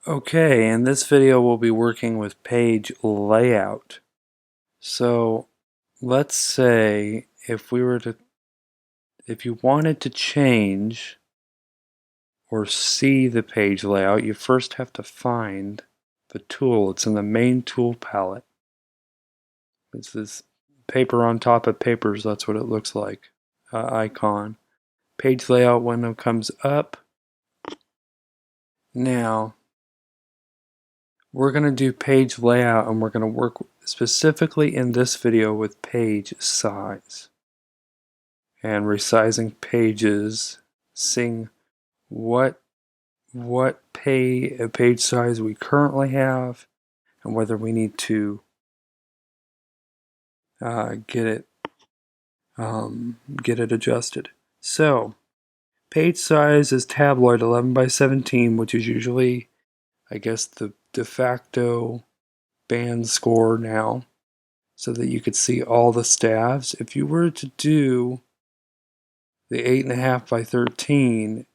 Okay, in this video we'll be working with page layout. So let's say if you wanted to change or see the page layout, you first have to find the tool. It's in the main tool palette. It's this paper on top of papers, that's what it looks like, icon. Page layout window comes up. Now we're going to do page layout, and we're going to work specifically in this video with page size and resizing pages, seeing what page size we currently have and whether we need to get it adjusted. So page size is tabloid 11 by 17, which is usually, I guess, the de facto band score now, so that you could see all the staves. If you were to do the 8.5 by 13,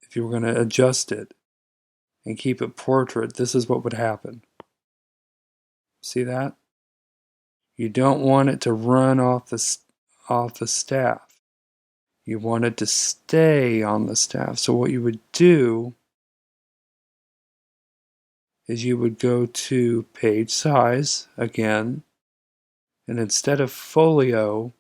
if you were going to adjust it and keep it portrait, this is what would happen. See that? You don't want it to run off the staff. You want it to stay on the staff. So what you would do is you would go to page size again, and instead of folio,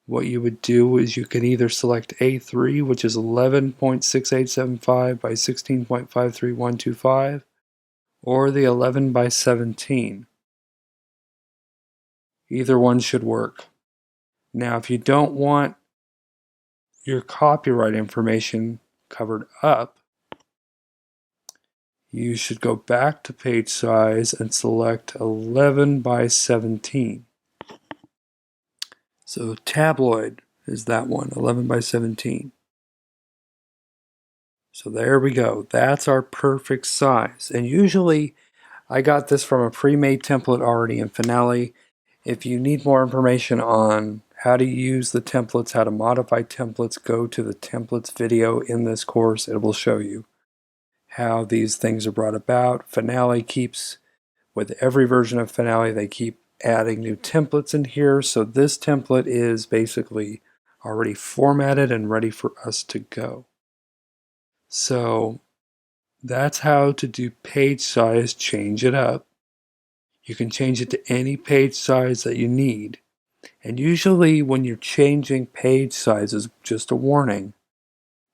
what you would do is you can either select A3, which is 11.6875 by 16.53125, or the 11 by 17. Either one should work. Now, if you don't want your copyright information covered up, you should go back to page size and select 11 by 17. So tabloid is that one, 11 by 17. So there we go. That's our perfect size. And usually I got this from a pre-made template already in Finale. If you need more information on how to use the templates, how to modify templates, go to the templates video in this course. It will show you how these things are brought about. Finale keeps, with every version of Finale, they keep adding new templates in here. So this template is basically already formatted and ready for us to go. So that's how to do page size, change it up. You can change it to any page size that you need. And usually when you're changing page sizes, just a warning,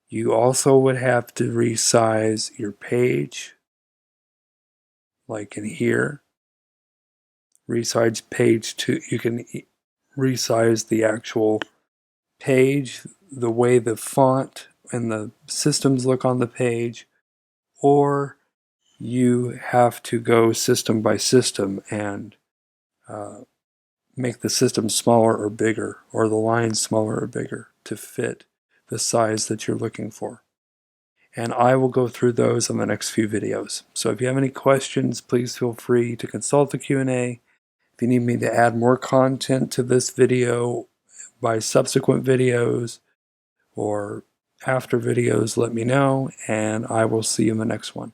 you also would have to resize your page, like in here. Resize page to, you can resize the actual page, the way the font and the systems look on the page, or you have to go system by system and make the system smaller or bigger, or the lines smaller or bigger to fit the size that you're looking for. And I will go through those in the next few videos. So if you have any questions, please feel free to consult the Q&A. If you need me to add more content to this video by subsequent videos or after videos, let me know, and I will see you in the next one.